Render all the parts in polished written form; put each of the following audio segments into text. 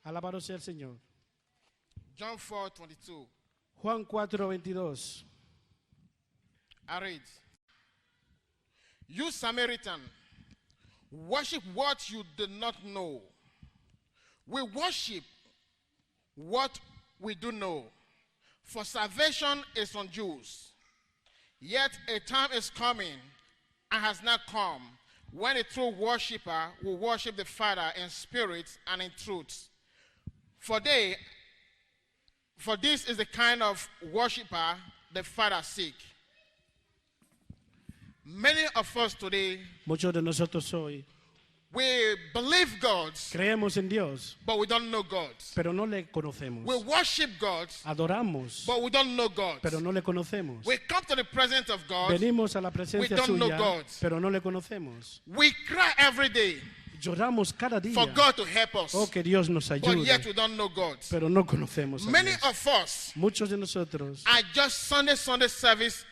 Alabado sea el Señor. John 4:22. Juan 4:22. I read. You Samaritan, worship what you do not know. We worship what we do know. For salvation is on Jews. Yet a time is coming and has not come when a true worshiper will worship the Father in spirit and in truth. For this is the kind of worshiper the Father seeks. Many of us today, Muchos de nosotros hoy we believe God, creemos en Dios, but we don't know God. pero no le conocemos. We worship God, Adoramos, but we don't know God. pero no le conocemos. We come to the presence of God. Venimos a la presencia We don't know suya, God. pero no le conocemos. We cry every day Lloramos cada for día. God to help us. Oh, que Dios nos But ayude, yet we don't know God. pero no conocemos a Many Dios. of us Muchos de nosotros are just Sunday service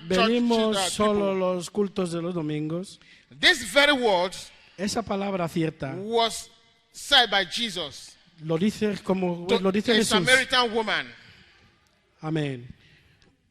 venimos church solo people. los cultos de los domingos. This very word Esa palabra cierta was said by Jesus lo dice como to lo dice a Jesús. Samaritan woman. Amén.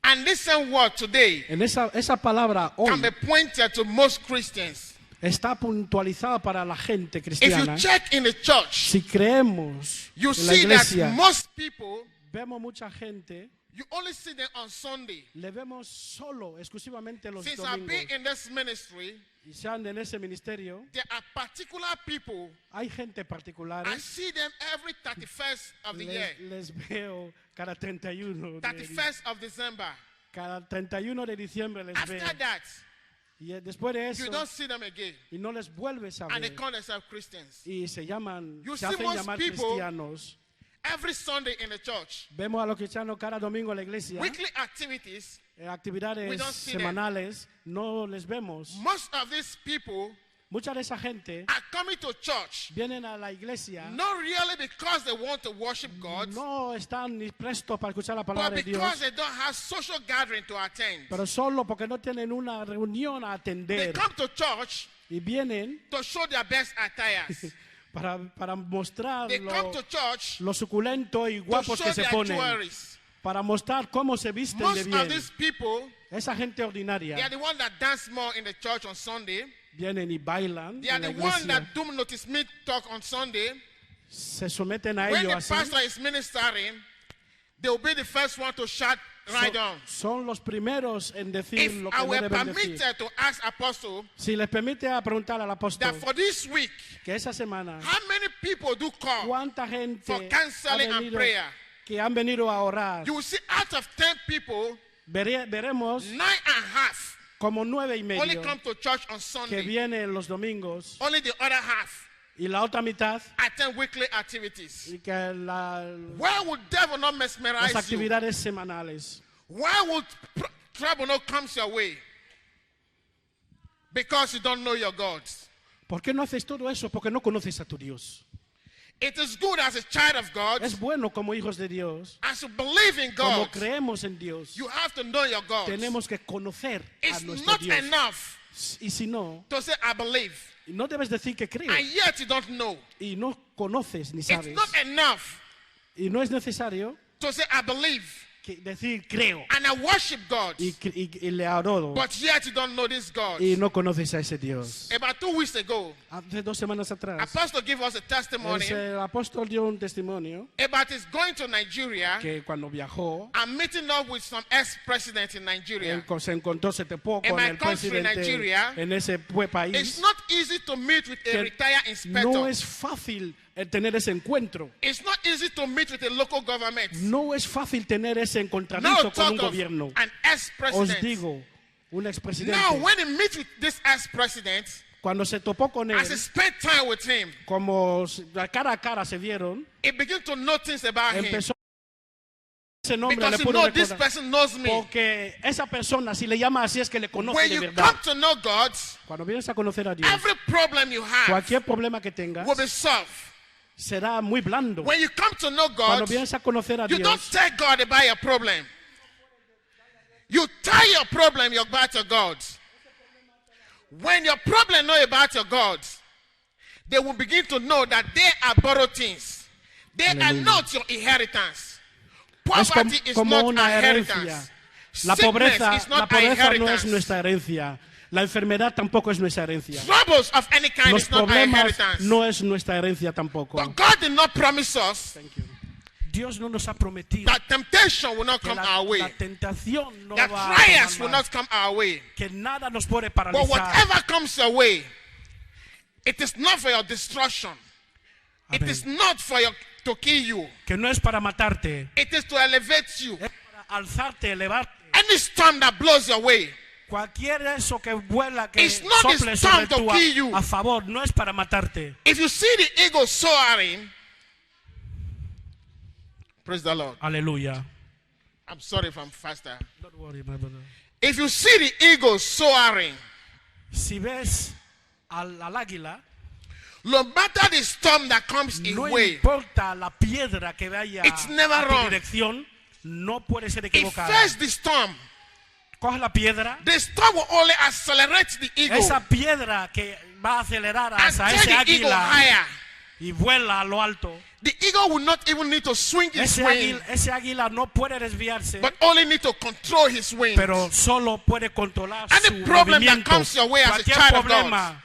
And this same word today En esa palabra hoy can be pointed to most Christians. está puntualizada para la gente If you cristiana. check in the church, Si creemos you en la see that iglesia, most people, vemos mucha gente, you only see them on Sunday. le vemos solo, exclusivamente los Since I've been domingos. in this ministry, Y sean en ese ministerio, there are particular people, hay gente particular. I see them every 31st of the year, Les veo cada 31 31st of December. cada 31 de diciembre les veo. After that, Y después de eso, you don't see them again. y no les vuelves a And they ver. call themselves Christians. Y se llaman, You se see hacen most llamar people- cristianos. Every Sunday in the church, Vemos a los cristianos cada domingo en la iglesia. weekly activities, Actividades We don't see them. semanales, no les vemos. most of these people Mucha de esa gente are coming to church vienen a la iglesia, not really because they want to worship God, no están ni prestos para escuchar la palabra but de because Dios, they don't have social gathering to attend. pero solo porque no tienen una reunión a They atender. come to church Y vienen to show their best attires. para mostrar They come to church lo suculento y to guapos show que se their ponen, jewelries. para mostrar cómo se visten de Most of bien. these people, Esa gente they are ordinaria the ones that dance more in the church on Sunday. vienen y bailan They are en la the ones iglesia, that do notice me talk on Sunday. se someten a When ello the así. pastor is ministering, they will be the first one to shout right on. Son los primeros en decir If lo I que were no deben decir. permitted to ask Apostle Si les permite a preguntar al apóstol that for this week, que esa semana how many people do call cuánta gente for counseling and prayer? que han venido a orar, You will see out of 10 people, veremos 9.5 como 9.5 only come to church on que Sunday. vienen los domingos Only the other half y la otra mitad attend weekly activities. y que Why would devil not las mesmerize you? actividades semanales. Why would trouble not come your way? Because you don't know your God. ¿Por qué no haces todo eso? Porque no conoces a tu Dios. It is good as a child of God, Es bueno como hijos de Dios, as you believe in como God, creemos en Dios, you have to know your God. tenemos que conocer a It's nuestro not Dios. enough Y si no, to say I believe, no debes decir que creo and yet you don't know. y no conoces ni It's sabes. not enough Y no es necesario to say I believe decir creo and I worship God, y le adoro but yet you don't know this God. y no conoces a ese Dios. About 2 weeks ago, Hace 2 semanas atrás, Apostle gave us a testimony el apóstol dio un testimonio about his going to Nigeria que cuando viajó, and meeting up with some ex-presidents in Nigeria. él se encontró hace poco In con my el country, presidente Nigeria, en ese It's país. not easy to meet with a Que retired No inspector. es fácil tener ese encuentro. It's not easy to meet with a local government. No es fácil tener ese Now encontramiento con un talk of gobierno. an Os ex-president. digo, un expresidente, Now, when he meets with this ex-president, cuando se topó con él, as he spent time with him, como cara a cara se vieron, he began to know things about him. empezó ese nombre, Because le you pudo know this recordar. person knows me. Porque esa persona, si le llama así, es que le conoce When de you verdad. come to know God, Cuando vienes a conocer a Dios, every problem you have cualquier problema que tengas will be solved. será muy blando. When you come to know Cuando God, vienes a conocer a you don't Dios, tell God about your problem. You tell your problem about your God. When your problem know about your God, they will begin to know that they are borrowed things. They are Aleluya. not your inheritance. Es Poverty is como not una our herencia. inheritance. La Sickness pobreza, is la not our pobreza no es inheritance. nuestra herencia. La enfermedad tampoco es nuestra herencia. Troubles of any kind Los is not our problemas inheritance. no es nuestra herencia tampoco. But God did not promise us Dios no nos ha prometido that temptation will not que come our way. la tentación no That va a trials tomar will más, not come our way. que nada nos puede But paralizar. whatever comes your way, it is not for your destruction. It Amén. is not for your, to kill you. Que no es para matarte, It is to elevate you. es para alzarte, elevarte. Any storm that blows your way, Cualquier eso que vuela, que It's not sople the sobre storm to tu kill you. a favor, no es para matarte. if you see the eagle soaring, praise the Lord. Aleluya. I'm sorry if I'm faster. Don't worry, my brother. If you see the eagle soaring, Si ves al águila, no matter the storm that comes in no way, importa la piedra que vaya It's never a tu wrong. dirección, no puede ser it equivocada. faces the storm. Coge la piedra, The storm will only accelerate the eagle esa piedra que va a acelerar and hacia take ese the eagle águila higher. y vuela a lo alto. The eagle will not even need to swing his wing, Ese águila no puede desviarse, but only need to control his wings. pero solo puede controlar Any su problem that movimiento. comes your way as a Cualquier child of problema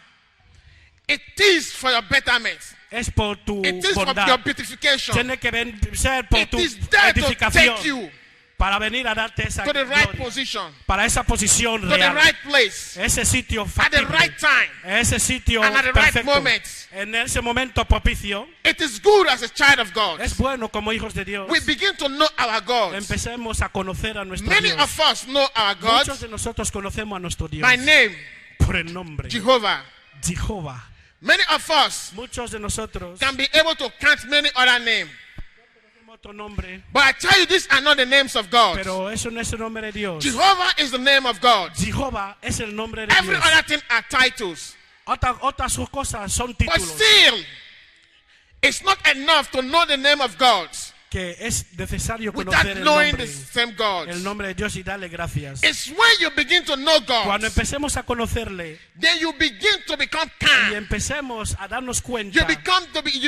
It is for your betterment. es por tu It is for bondad. your beautification. Tiene que ser por It tu is there to edificación take you para venir a darte esa to the right gloria, position, para esa posición to the real, right place, ese sitio at the factible, right time. ese sitio and at the right perfecto, moment. en ese momento propicio. It is good as a child of God. Es bueno como hijos de Dios. We begin to know our God. Empecemos a conocer a nuestro Many Dios. of us know our God Muchos de nosotros conocemos a nuestro Dios by name, por el nombre Jehovah. Jehová. Many of us Muchos de nosotros can be able to count many other names. tenemos otro nombre, But I tell you, these are not the names of God. pero eso no es el nombre de Dios. Jehovah is the name of God. Jehová es el nombre de Every Dios. other thing are titles. Otras cosas son But títulos still, it's not enough to know the name of God que es necesario without conocer knowing the same God. el nombre de Dios y darle gracias. It's when you begin to know God, Cuando empecemos a conocerle then you begin to become y calm. empecemos a darnos You cuenta,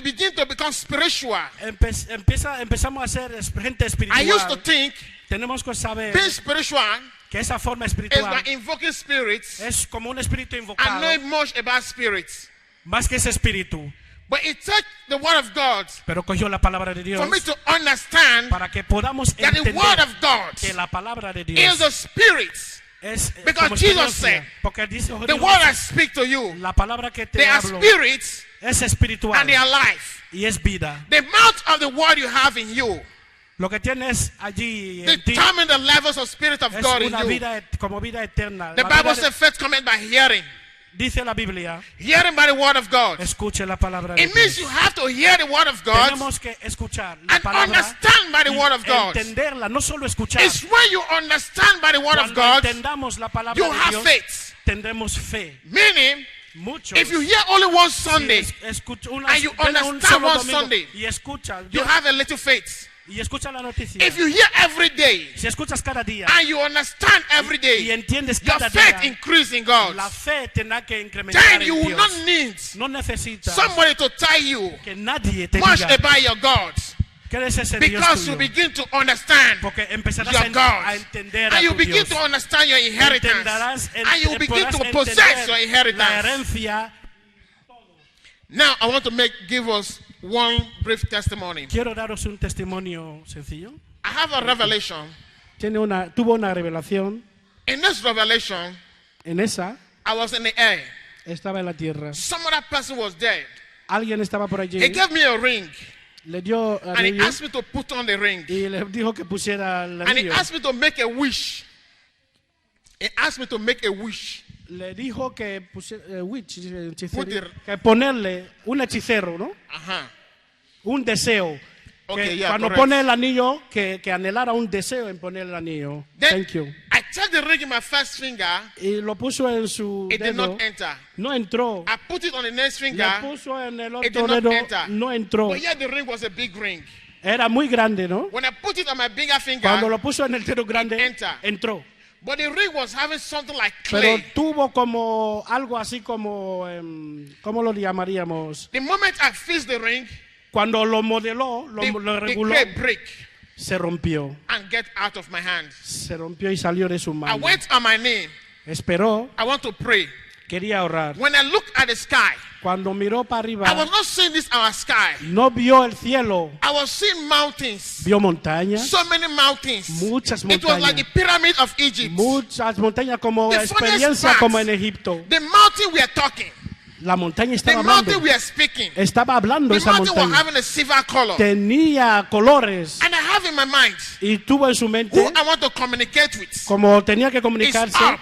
begin to become spiritual. empezamos a ser gente I used to espiritual. think Tenemos que saber being spiritual que esa forma is espiritual by invoking spirits es como un espíritu and invocado, knowing much about spirits. más que ese espíritu. But it takes the word of God Pero cogió la palabra de Dios for me to understand para que podamos that the word entender of God que la palabra de is Dios the spirit. es Because como Jesus experiencia. said, Porque dice The Dios, word I speak to you, la palabra que te they are hablo spirits es espiritual and they are life. y es vida. The amount of the word you have in you Lo que tienes allí en ti determine the levels of spirit of es God in una you. vida como vida eterna. The La Bible vida says faith cometh by hearing. dice la Biblia, Hearing by the word of God. escuche la palabra de It means you Dios. have to hear the word of God Tenemos que escuchar la and palabra understand by the y word of God. entenderla, no solo escuchar. It's when you understand by the word of Cuando God, entendamos la palabra you de have Dios, faith. tendremos fe. Meaning, Muchos. if you hear only one si Sunday, escucha and you viene un understand solo one domingo Sunday, y escucha you have a little faith. y escucha la noticia. If you hear every day Si escuchas cada día and you understand every y day, entiendes your cada faith día, increases in God. la fe tendrá que incrementar Then en you will Dios. not need No necesitas somebody to tell you que nadie te much diga about your God, que eres ese Dios because you tuyo, begin to understand porque empezarás your a God, entender a and you tu begin Dios. to understand your inheritance, Entenderás, and you begin to podrás possess entender your la inheritance. herencia. Now I want to give us one brief testimony. Quiero daros un testimonio sencillo. I have a revelation. Tuvo una revelación. In this revelation, En esa I was in the air. estaba en la tierra. Some other person was dead. Alguien estaba por allí. He gave me a ring, Le dio and he anillo asked me to put on the ring, y le dijo que pusiera el and he anillo. asked me to make a wish. He asked me to make a wish. Le dijo que pusiera Putir. que ponerle un hechicero, ¿no? Uh-huh. Un deseo. Okay, Que yeah, cuando correct. pone el anillo, que anhelara un deseo en poner el anillo. Then Thank you. I took the ring in my first finger. Y lo puso en su It did dedo. not enter. No entró. I put it on the next Le finger. puso en el It did otro not dedo. enter. No entró. But yeah, the ring was a big ring. Era muy grande, ¿no? When I put it on my bigger finger, Cuando lo puso en el dedo grande, enter. entró. but the ring was having something like Pero clay. tuvo como algo así como, ¿cómo lo llamaríamos? The moment I fixed the ring, Cuando lo modeló, lo the reguló, clay break se rompió. and get out of my hands. Se rompió y salió de su I mano. went on my knee. Esperó, I want to pray. quería orar. When I looked at the sky, Cuando miró para I arriba, was not seeing this our sky. no vio el cielo, I was seeing mountains. vio montañas, So many mountains. muchas It was like the montañas, pyramid of Egypt. muchas montañas como The funniest experiencia part, como en Egipto. The mountain we are talking. La montaña The estaba mountain hablando, we are speaking. estaba hablando The esa mountain was montaña. having a silver color. Tenía colores And I have in my mind y tuvo en su who mente, I want to communicate with. como tenía que comunicarse up.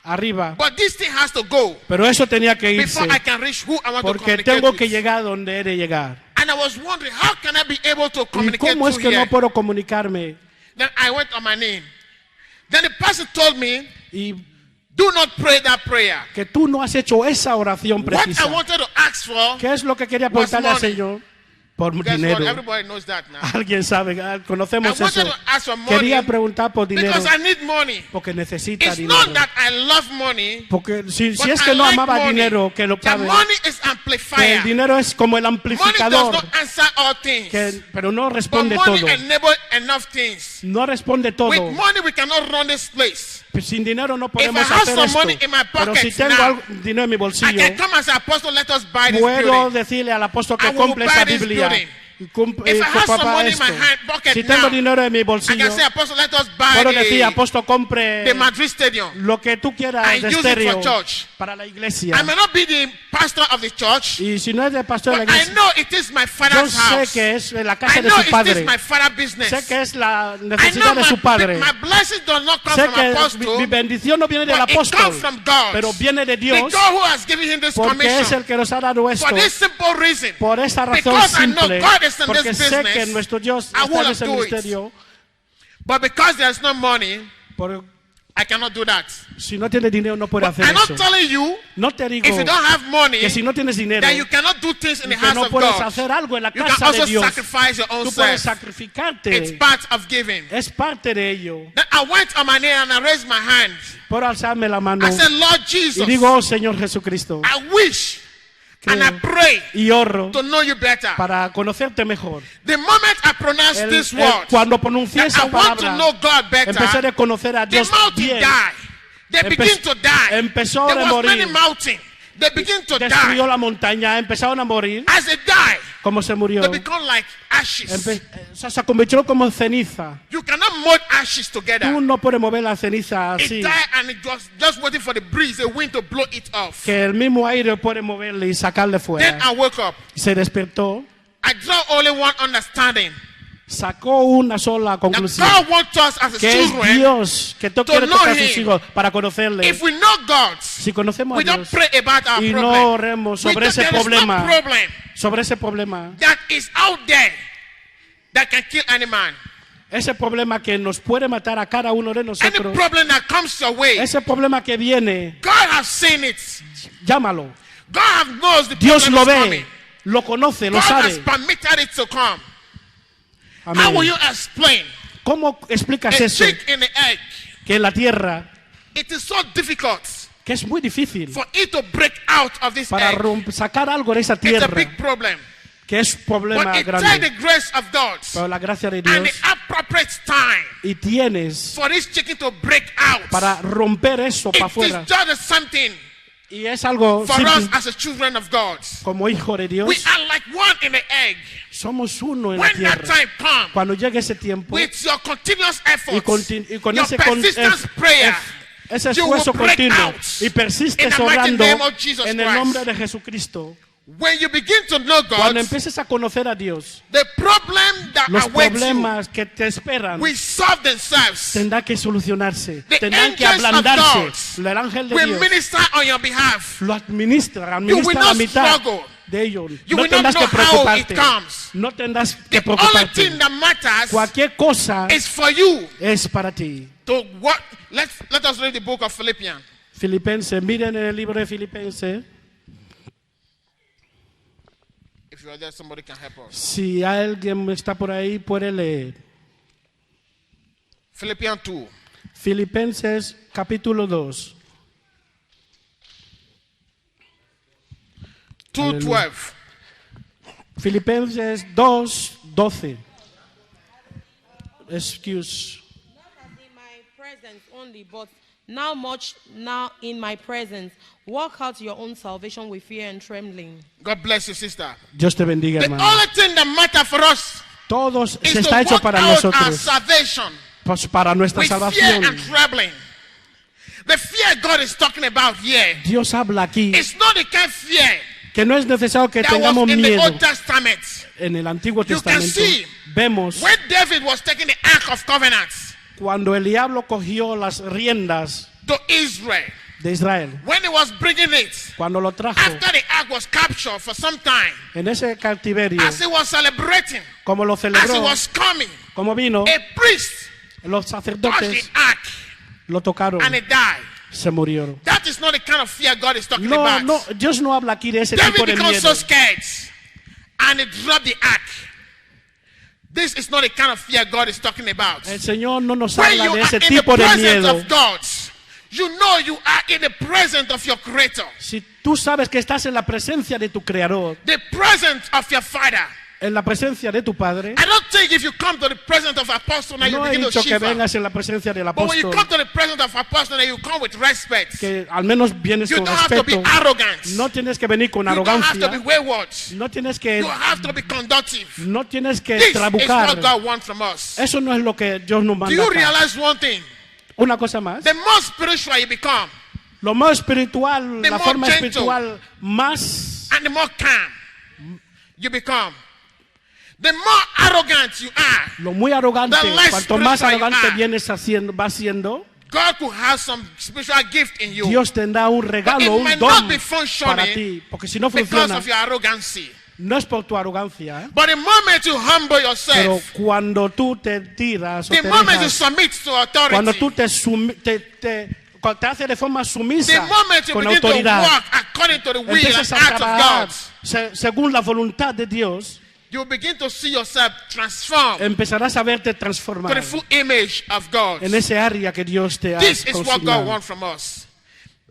arriba, But this thing has to go pero eso tenía que irse, before I can reach who I want to porque communicate tengo que with. llegar donde he de llegar. And I was wondering, how can I be able to ¿Y communicate cómo es to que no here? puedo comunicarme? Then I went on my knee. Then the pastor told me, Y do not pray that prayer. que tú no has hecho esa oración What I precisa. wanted to ask for, ¿Qué es lo que quería preguntarle al money. Señor? Por guess what? dinero. Everybody knows that now. Alguien sabe, I conocemos wanted eso. to ask for money Quería preguntar por dinero because I need money. porque necesita It's dinero. not that I love money, Porque si but es I que no like amaba money. dinero, que lo The sabe, money is que amplifier. el dinero es como el Money does amplificador, not answer all things. pero no But responde money todo. enables enough things. No responde With todo. money we cannot run this place. Sin dinero no If I podemos have hacer some esto. money in my Pero si pockets tengo now, dinero en mi I bolsillo, can come as an apostle, let us buy this puedo building. decirle al apóstol I que will compre buy esa this Biblia. building. Y If I have some papá money in esto. my hand pocket Si tengo now, dinero en mi I bolsillo, can say, apostle, let us buy puedo decir, the apóstol, compre Madrid Stadium. lo que tú quieras And de use it estéreo for church. para la iglesia. I may not be the pastor of the church, Y si no es de pastor de but la I iglesia, know it is my yo father's sé house. que es la I casa de know su it padre. is my father's business. Sé que es la I necesidad know de su padre. my blessings do not come Sé from que mi apostle, bendición no viene del but it apóstol, comes from God. pero viene de The Dios, God who has given him this porque es commission. el que nos ha dado esto. For this simple reason, Por esa razón because I know simple, God is in porque this sé que business, nuestro Dios I está will en ese do it. ministerio. but because there's no money, Por, I cannot do that. si no tienes dinero no puedes hacer I'm not eso. telling you, No te digo if you don't have money, que si no tienes dinero, that you cannot do things in the que house no of puedes God. hacer algo en la You can casa de also Dios. sacrifice your own Tú puedes self. sacrificarte. It's part of giving. Es parte de ello. Then I went on my knee and I raised my hand. Por alzarme la mano I said, Lord y Jesus, digo, oh Señor Jesucristo, I wish and I pray y oro to know you better. para conocerte mejor. The moment I pronounce this word, Cuando pronuncié that I esa want to palabra, know God better, empecé a conocer a the Dios mountain bien. died. They begin to die. Empezó There a was morir. many mountains. They begin to Destruyó die. la montaña, empezaron a morir. As they die, Como se murió. they become like ashes. Se convirtió como ceniza. You cannot mold ashes together. Tú no puedes mover la ceniza It así. died and it was just waiting for the breeze, the wind to blow it off. Que el mismo aire puede moverle y sacarle Then fuera. I woke up. Se despertó. I draw only one understanding. Sacó una sola That conclusión. God wants us as His Que es children. Dios, que tú quieres know tocar a sus Him. hijos para conocerle. If we know God, Si conocemos we a don't Dios pray about our y no problem. oremos sobre ese There is no problema, problem sobre ese problema, that is out there that can kill any man. ese problema que nos puede matar a cada uno de Any nosotros, problem that comes your way, ese problema que viene, God has seen it. llámalo. God knows the Dios problem lo is ve, coming. lo conoce, lo God has sabe. permitted it to come. How will Amén. you explain ¿Cómo explicas a eso? chick in the egg? Que en la tierra, It is so difficult que es muy difícil for it to break out of this para egg. sacar algo de esa It's a tierra, big problem. que es problema But it takes grande. the grace of God Pero la gracia de and Dios, the appropriate time y tienes for this chicken to break out. para romper eso para It afuera. is just something Y es algo for simple. us as a children of God. Como hijo de Dios, We are like one in the egg. somos uno en la When that tierra. time comes, Cuando llegue ese tiempo with your continuous efforts, y con your ese persistence prayer, ese you will esfuerzo break continuo out y persistes in the mighty orando name of Jesus en el Christ. nombre de Jesucristo, when you begin to know God, cuando empieces a conocer a Dios, the problem that los awaits you problemas que te esperan will solve themselves. tendrán que solucionarse, The tendrán que angels of ablandarse. El ángel de will Dios minister on your behalf. lo administra You will la not mitad struggle. de ellos. You No will not tendrás know que how it preocuparte. comes. No tendrás The que only preocuparte. thing that matters Cualquier cosa is for you es para ti. to what. Let us read the book of Philippians. Filipenses, miren en el libro de Filipenses. If you are there, somebody can help us. Si alguien está por ahí, puede leer. Philippians 2. Filipenses capítulo 2. 2:12. Filipenses 2:12. Excuse. Not as in my presence only, but now much now in my presence. Work out your own salvation with fear and trembling. God bless you, sister. Dios te bendiga, The hermano. only thing that matters for us Todos is se to está hecho work para out our nosotros, salvation pues para nuestra with fear salvación. and trembling. The fear God is talking about here Dios habla aquí is not the kind of fear que no es necesario que that tengamos was in the miedo. Old Testament. En el Antiguo You can Testamento see vemos when David was taking the Ark of Covenant cuando el diablo cogió las riendas to Israel, de Israel, when he was bringing it, cuando lo trajo after the Ark was captured for some time, en ese cautiverio, as he was celebrating, como lo as he celebró, was coming, como vino, a priest los touched the sacerdotes Ark lo tocaron, and he died. se murieron. That is not the kind of fear God is talking No, about. no, Dios no habla aquí de ese tipo David de becomes miedo. so scared and he dropped the Ark. This is not the kind of fear God is talking about. El Señor no nos When habla you de are ese in the tipo de presence miedo. of God, you know you are in the presence of your Creator, Si tú sabes que estás en la presencia de tu Creador, the presence of your Father. en la presencia de tu Padre, I don't think if you come to the presence of Apostle now you no he begin to dicho que shiver. vengas en la presencia del But when you apóstol, come to the presence of Apostle now you come with respect. que al menos vienes You con don't have to be respeto. arrogant. No tienes que venir con You don't have to be arrogancia. wayward. No tienes que, You have to be conductive. no tienes que This is what trabucar. God wants from us. Eso no es lo que Dios nos Do manda. you acá. realize one thing? Una cosa más. The more spiritual you become, Lo más espiritual, The la more forma gentle. espiritual más, and the more calm you become, the more arrogant you are. lo muy arrogante, The less cuanto más spiritual you arrogante are. vienes haciendo, va siendo, God could have some spiritual gift in you Dios tendrá un But regalo, it un might don not be functioning para ti. Porque si no because funciona, of your arrogancy. no es por tu arrogancia, ¿eh? But the moment you humble Pero yourself, cuando tú te tiras o the te moment you dejas, submit to cuando authority, tú cuando te haces de forma the sumisa moment you con begin to autoridad, walk according to the will and empiezas a act of trabajar God, según la voluntad de Dios, you begin to see yourself transformed empezarás a verte to transformado the full image of God. en ese área que Dios te ha This is what God consignado. wants from us.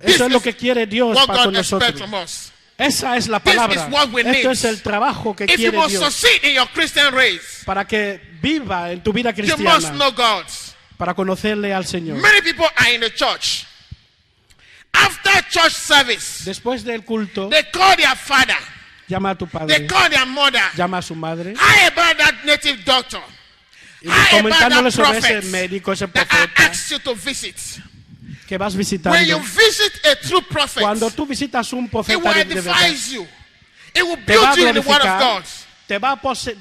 This Eso es lo is que quiere Dios what para con God expects nosotros. from us. Esa es la This palabra. is what we Esto need. es el trabajo que If you quiere must Dios succeed in your Christian race, para que viva en tu vida you must cristiana, know God. para conocerle al Señor. Many people are in the church. After church service, Después del culto, they call their father, llama a tu they padre, call their mother. llama a su madre, How about that native doctor? y How about comentándole that sobre ese prophet médico, ese that I profeta asked you to visit? que vas When visitando. you visit a true prophet, Cuando tú visitas un it profeta will de verdad, edify you. It will te va a build you in the word of glorificar, God. te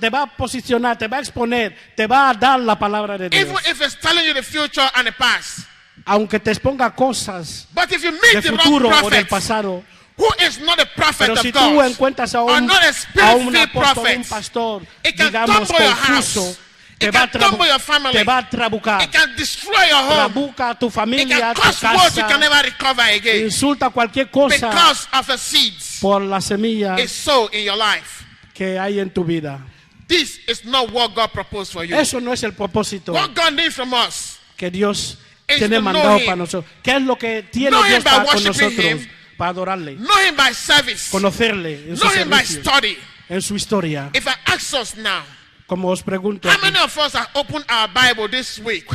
va a posicionar, te va a exponer, te va a dar la palabra de Dios. Even if it's telling you the future and the past. Aunque te exponga cosas But if you del meet the wrong futuro o del prophet, pasado, who is not a prophet pero of si tú God, encuentras a or un not a apóstol, spirit-filled un prophet, pastor, it can digamos, tumble your confuso, house. te It va, can tumble your family. te va a trabucar. It can destroy your home. Trabuca a tu It familia, can a tu cause what you can casa, never recover again. insulta cualquier cosa Because of the seeds por la semilla is sown in your life. que hay en tu vida. This is not what God proposed for you. Eso no es el propósito What God needs from us que Dios is tiene to know mandado Him. para nosotros. ¿Qué es lo que tiene Know Him Dios by para con worshiping nosotros? Him. Para adorarle, know Him by service. conocerle en su Know Him by servicio, study. en su historia. If I ask us now, Como os pregunto, how many of us have opened our Bible this week?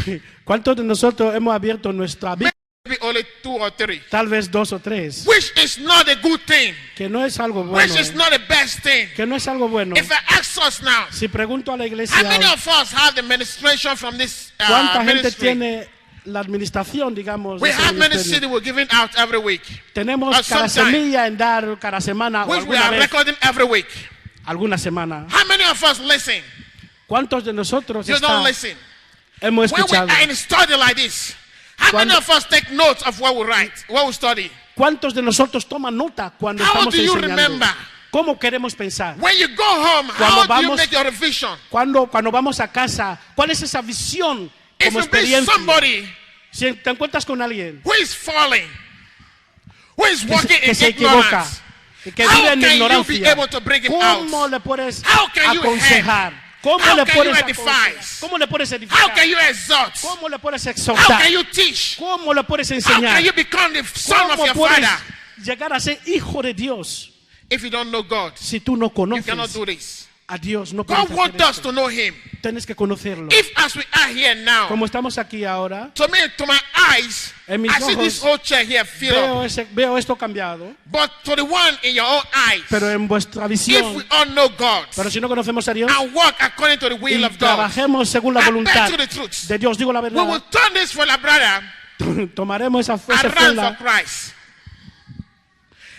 ¿cuántos de nosotros hemos abierto nuestra Biblia? Maybe only 2 or 3. Tal vez 2 o 3. Which is not a good thing. Que no es algo Which bueno. is not the best thing. Que no es algo bueno. If I ask us now, Si pregunto a la iglesia, how many of us have the ministration from this ¿cuánta gente ministry? tiene la administración, digamos, de We ese have many ministerio? cities we're giving out every week, Tenemos cada sometime, semilla en dar cada semana o which we alguna are vez, recording every week. alguna semana. How many of us listen? ¿Cuántos de nosotros You don't listen. hemos When we escuchado? are in a study like this, how many Cuando- of us take notes of what we write, what we study? ¿Cuántos de nosotros toman nota cuando How estamos do you enseñando? remember? ¿Cómo queremos pensar? When you go home, Cuando how do you vamos- make your revision? Cuando vamos a casa, ¿cuál es esa visión If como you meet experiencia? somebody Si te encuentras con alguien who is falling, who is que walking se, que in se equivoca, ignorance, que how vive en can you be ignorancia, able to bring him ¿cómo out? le puedes How can you aconsejar? ¿Cómo How le can puedes you edify? aconsejar? ¿Cómo le puedes How edificar? can you exhort? ¿Cómo le puedes How exhortar? can you teach? ¿Cómo le puedes How enseñar? can you become the son of ¿Cómo your puedes father? llegar a ser hijo de Dios If you don't know God, si tú no you cannot conoces? do this. A Dios no God puedes hacer wants us esto. to know Him. Tienes que conocerlo. If as we are here now, Como estamos aquí ahora, to me, to my eyes, En mis I see ojos, this whole chair here fill up. veo esto cambiado, But to the one in your own eyes, pero en vuestra if visión, we all know God pero si no conocemos a Dios and walk according to the will y of God, trabajemos según la I voluntad tell you the truth. de Dios, digo la We will verdad, turn this for the brother tomaremos esa and esa run for funda. Christ.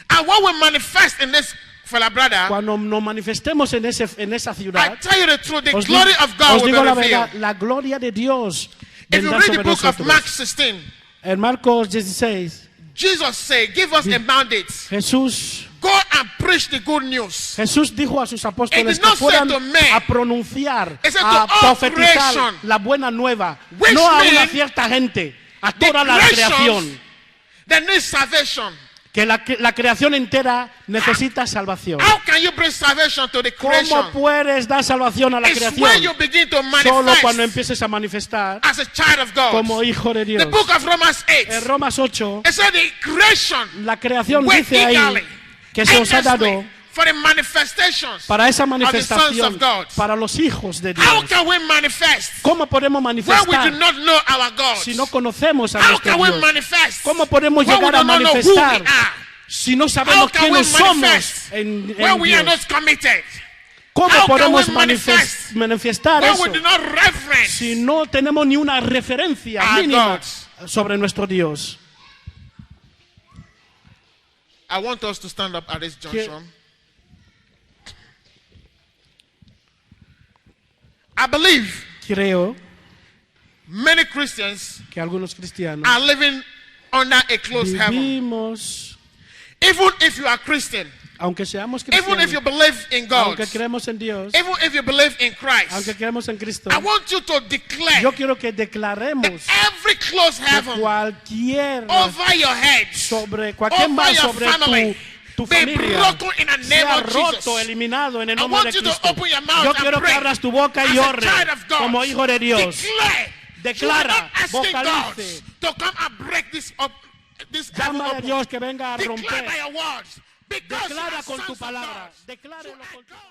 And what will manifest in this for the brother, Cuando nos manifestemos en esa I ciudad, tell you the truth, the os glory digo, of God os will digo be la revealed. verdad, la gloria de Dios If you vendrá read the sobre book of nosotros. Mark 16, En Marcos 16, Jesus said, give us a mandate. Jesús Go and preach the good news. dijo a sus It apóstoles did que not say fueran to men. a pronunciar, It said to a all profetizar creation. la buena nueva, Which no a una means cierta gente, a The toda la creación. creation that needs salvation. Que la creación entera necesita salvación. How can you bring salvation to the creation? ¿Cómo puedes dar salvación a la It's when creación? you begin to Solo cuando manifest empieces a manifestar as a child of God. como hijo de Dios. The book of Romans 8, En Romas 8, it said the creation la creación wait dice ahí eagerly, que se os ha dado earnestly for the manifestations para esa of the sons manifestación, of God. para los hijos de Dios. How can we manifest ¿Cómo podemos when we manifestar do not know our God? si no conocemos a How nuestro can we Dios? manifest ¿Cómo podemos when we llegar a do not know who we manifestar are? si no How sabemos can we quiénes somos manifest en when we are Dios? not committed? ¿Cómo How can podemos we manifest manifestar When eso we do not reverence si no tenemos ni una referencia our mínima God? sobre nuestro Dios? I want us to stand up at this junction. I believe Creo many Christians que algunos cristianos are living under a closed heaven. vivimos, Even if you are Christian, aunque seamos even if you cristianos, believe in God, aunque creemos en Dios, even if you believe in aunque Christ, creemos en Cristo, I want you to declare yo quiero que declaremos every closed que heaven cualquier over your head, sobre cualquier over mal your sobre family, tu be familia broken in the name sea of roto, Jesus. eliminado en el I nombre want de you to Cristo. open your mouth Yo and quiero que pray abras tu boca y as a ore child of God. como hijo de Dios. Declare. Declara, You are not asking God vocalice. to come and break this up, this heaven Llámale a open. Dios que venga a Declare romper. by your words. Because you Declara are con tu sons of palabra. God. Declárelo You are con tu God.